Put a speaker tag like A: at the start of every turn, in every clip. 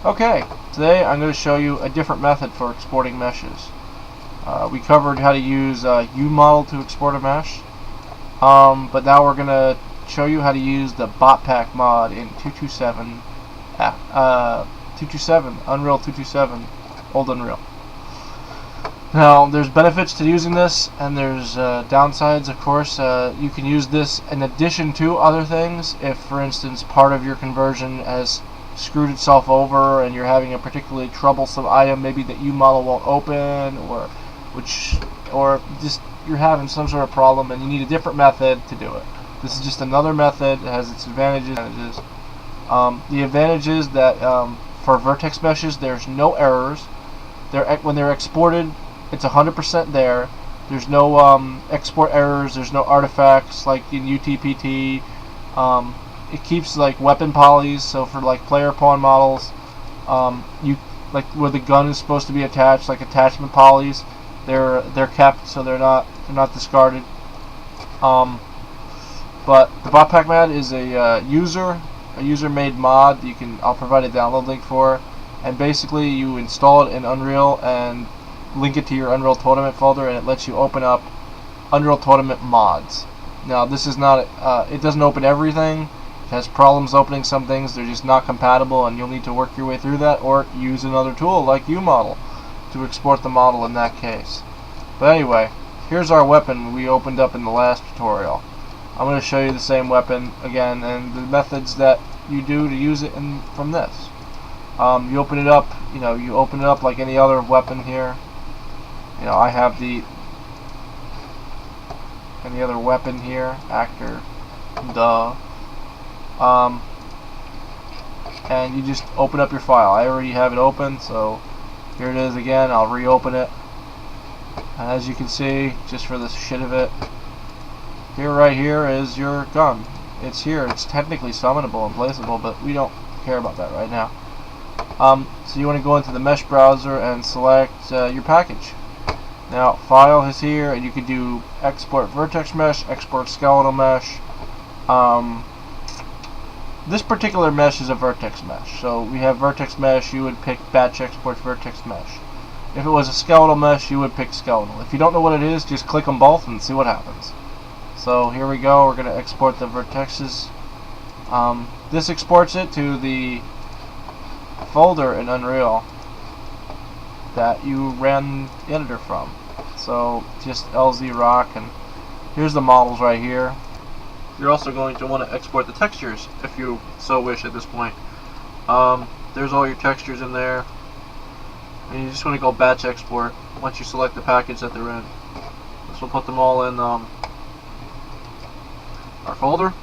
A: Okay, today I'm going to show you a different method for exporting meshes. We covered how to use umodel to export a mesh, but now we're going to show you how to use the botpack mod in 227, Unreal 227, old Unreal. Now, there's benefits to using this, and there's downsides, of course. You can use this in addition to other things. If, for instance, part of your conversion has screwed itself over and you're having a particularly troublesome item, maybe that umodel won't open, or just you're having some sort of problem and you need a different method to do it. This is just another method. It has its advantages. The advantage is that for vertex meshes, there's no errors. When they're exported, it's 100% there. There's no export errors. There's no artifacts like in UTPT. It keeps like weapon polys. So for like player pawn models, like where the gun is supposed to be attached, like attachment polys, they're kept, so they're not discarded. But the botpack mod is a user-made mod. I'll provide a download link for, and basically you install it in Unreal and link it to your Unreal Tournament folder, and it lets you open up Unreal Tournament mods. Now, this is not it doesn't open everything. It has problems opening some things. They're just not compatible, and you'll need to work your way through that, or use another tool like umodel to export the model in that case. But anyway, here's our weapon we opened up in the last tutorial. I'm going to show you the same weapon again and the methods that you do to use it from this. You open it up, you open it up like any other weapon here. I have any other weapon here, actor, and you just open up your file. I already have it open, so here it is again. I'll reopen it. And as you can see, just for the shit of it, right here is your gun. It's here. It's technically summonable and placeable, but we don't care about that right now. So you want to go into the mesh browser and select your package. Now, file is here, and you can do export vertex mesh, export skeletal mesh. This particular mesh is a vertex mesh, so we have vertex mesh. You would pick batch export vertex mesh. If it was a skeletal mesh, you would pick skeletal. If you don't know what it is, just click them both and see what happens. So here we go. We're going to export the vertexes. This exports it to the folder in Unreal that you ran the editor from. So just LZ rock, and here's the models right here. You're also going to want to export the textures if you so wish at this point. There's all your textures in there, and you just want to go batch export once you select the package that they're in. This will put them all in our folder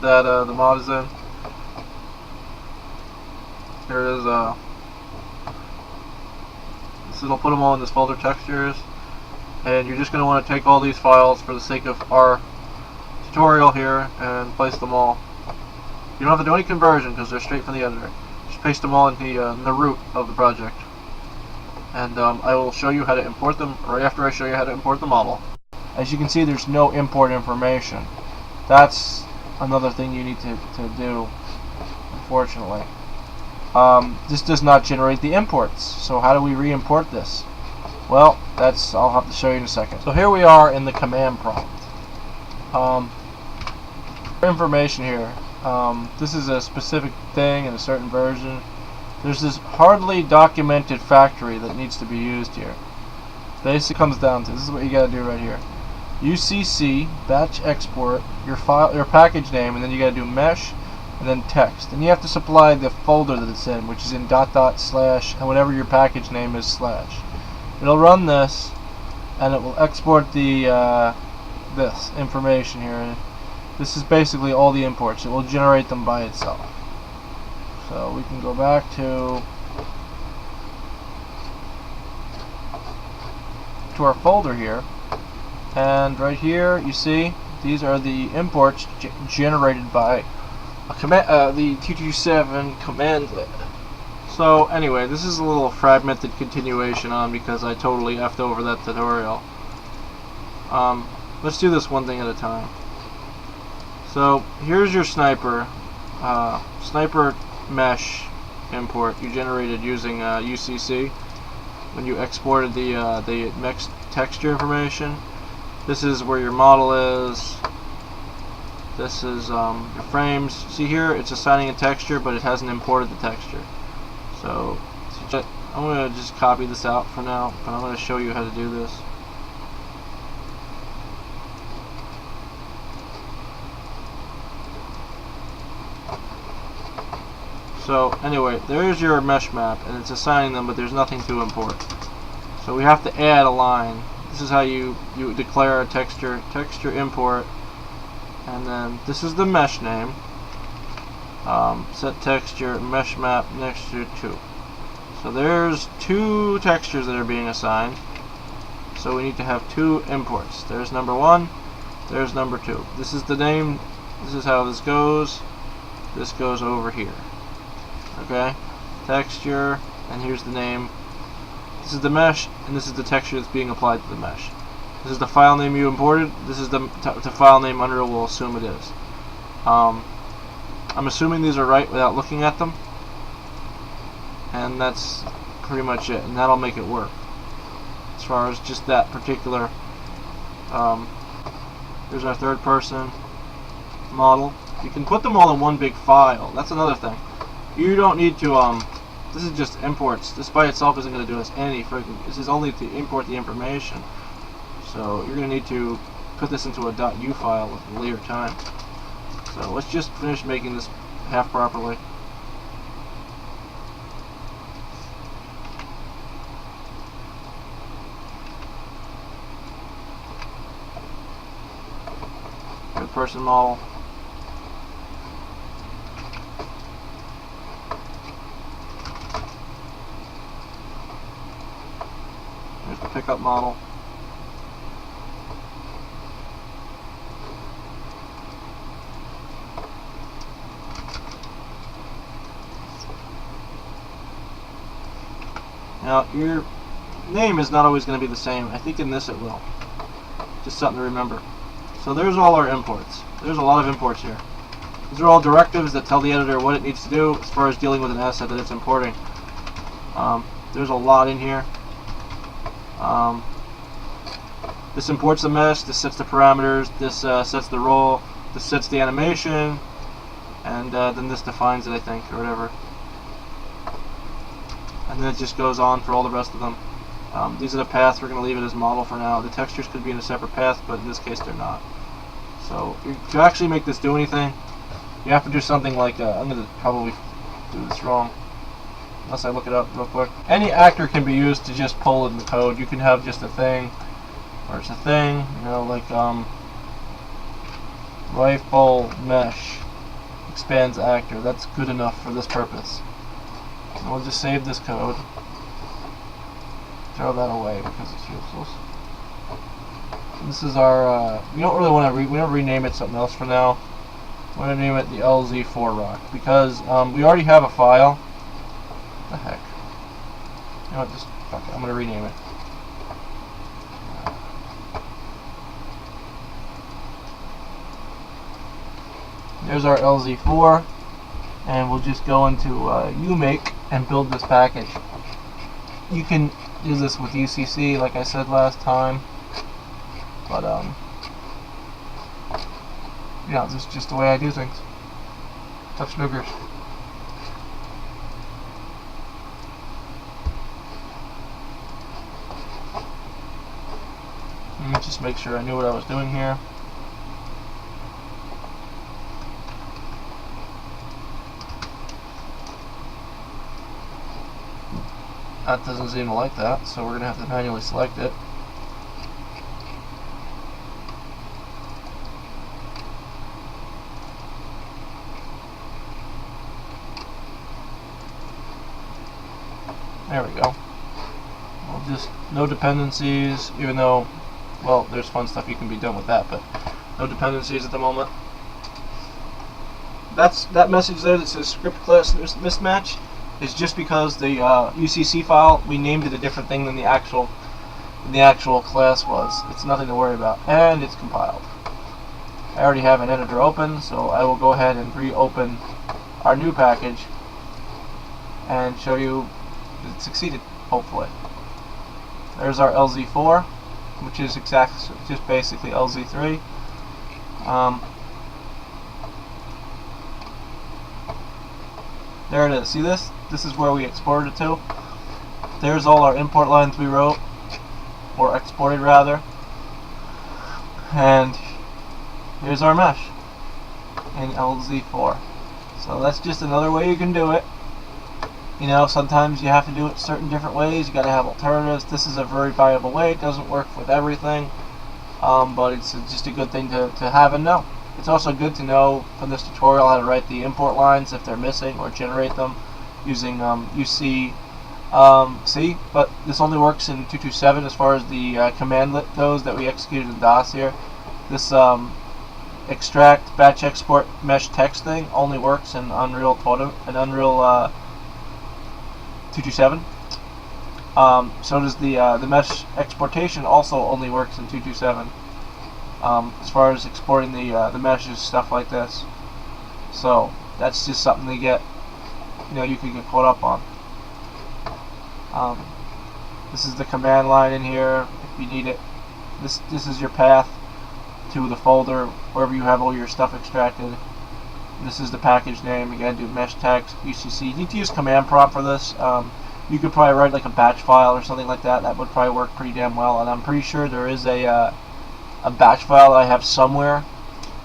A: that the mod is in. Here it is. So it'll put them all in this folder, textures, and you're just going to want to take all these files for the sake of our tutorial here and place them all. You don't have to do any conversion because they're straight from the editor. Just paste them all in the root of the project, and I will show you how to import them right after I show you how to import the model. As you can see, there's no import information. That's another thing you need to do, unfortunately. This does not generate the imports. So how do we re-import this? Well, I'll have to show you in a second. So here we are in the command prompt. Information here. This is a specific thing in a certain version. There's this hardly documented factory that needs to be used here. Basically comes down to, this is what you gotta do right here. UCC batch export your package name, and then you gotta do mesh and then text, and you have to supply the folder that it's in, which is in .. slash and whatever your package name is slash. It'll run this, and it will export the this information here. This is basically all the imports. It will generate them by itself. So we can go back to our folder here, and right here you see these are the imports generated by the 227 command lit. So anyway, this is a little fragmented continuation because I totally effed over that tutorial. Let's do this one thing at a time. So here's your sniper mesh import you generated using UCC when you exported the mixed texture information. This is where your model is. This is your frames. See here, it's assigning a texture, but it hasn't imported the texture. So I'm going to just copy this out for now, but I'm going to show you how to do this. So anyway, there's your mesh map, and it's assigning them, but there's nothing to import. So we have to add a line. This is how you declare a texture import, and then this is the mesh name. Set texture mesh map next to 2. So there's 2 textures that are being assigned. So we need to have 2 imports. There's number 1. There's number 2. This is the name. This is how this goes. This goes over here. Okay, texture, and here's the name. This is the mesh, and this is the texture that's being applied to the mesh. This is the file name you imported. This is the file name Unreal will assume it is. I'm assuming these are right without looking at them, and that's pretty much it, and that'll make it work as far as just that particular. Here's our third person model. You can put them all in one big file. That's another thing. You don't need to, this is just imports. This by itself isn't going to do us any freaking, this is only to import the information. So you're going to need to put this into a .u file with a later time. So let's just finish making this half properly. Third person model. Here's the pickup model. Now, your name is not always going to be the same. I think in this it will. Just something to remember. So there's all our imports. There's a lot of imports here. These are all directives that tell the editor what it needs to do as far as dealing with an asset that it's importing. There's a lot in here. This imports the mesh, this sets the parameters, this sets the role, this sets the animation, and then this defines it, I think, or whatever. And then it just goes on for all the rest of them. These are the paths. We're going to leave it as model for now. The textures could be in a separate path, but in this case they're not. So to actually make this do anything, you have to do something like, I'm going to probably do this wrong, unless I look it up real quick. Any actor can be used to just pull in the code. You can have just a thing, or it's a thing, you know, like rifle mesh expands actor. That's good enough for this purpose. And we'll just save this code. Throw that away because it's useless. And this is our. We don't really want to. We don't rename it something else for now. We're going to name it the LZ4 rock because we already have a file. What the heck? You know what? Just fuck it. I'm going to rename it. There's our LZ4, and we'll just go into umake and build this package. You can use this with UCC, like I said last time, but yeah, this is just the way I do things. Tough snookers. Let me just make sure I knew what I was doing here. That doesn't seem to like that, so we're going to have to manually select it. There we go. Well, just no dependencies, even though, well, there's fun stuff you can be done with that, but no dependencies at the moment. That message there that says script class mismatch is just because the UCC file, we named it a different thing than the actual class was. It's nothing to worry about, and it's compiled. I already have an editor open, so I will go ahead and reopen our new package and show you that it succeeded, hopefully. There's our LZ4, which is just basically LZ3. There it is. See this? This is where we exported it to. There's all our import lines we wrote, or exported rather. And here's our mesh in LZ4. So that's just another way you can do it. You know, sometimes you have to do it certain different ways. You got to have alternatives. This is a very viable way. It doesn't work with everything, but it's just a good thing to have and know. It's also good to know from this tutorial how to write the import lines if they're missing, or generate them using UC C, but this only works in 227 as far as the command goes that we executed in DOS here. This extract batch export mesh text thing only works in Unreal 227. So does the mesh exportation also only works in 227. As far as exporting the meshes, stuff like this. So that's just something to get, you can get caught up on. This is the command line in here if you need it. This is your path to the folder wherever you have all your stuff extracted. This is the package name. Again, do mesh text, UCC. You need to use command prompt for this. You could probably write like a batch file or something like that. That would probably work pretty damn well. And I'm pretty sure there is a batch file I have somewhere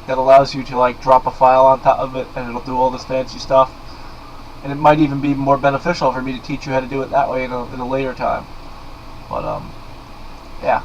A: that allows you to like drop a file on top of it, and it'll do all this fancy stuff. And it might even be more beneficial for me to teach you how to do it that way in a later time. But yeah.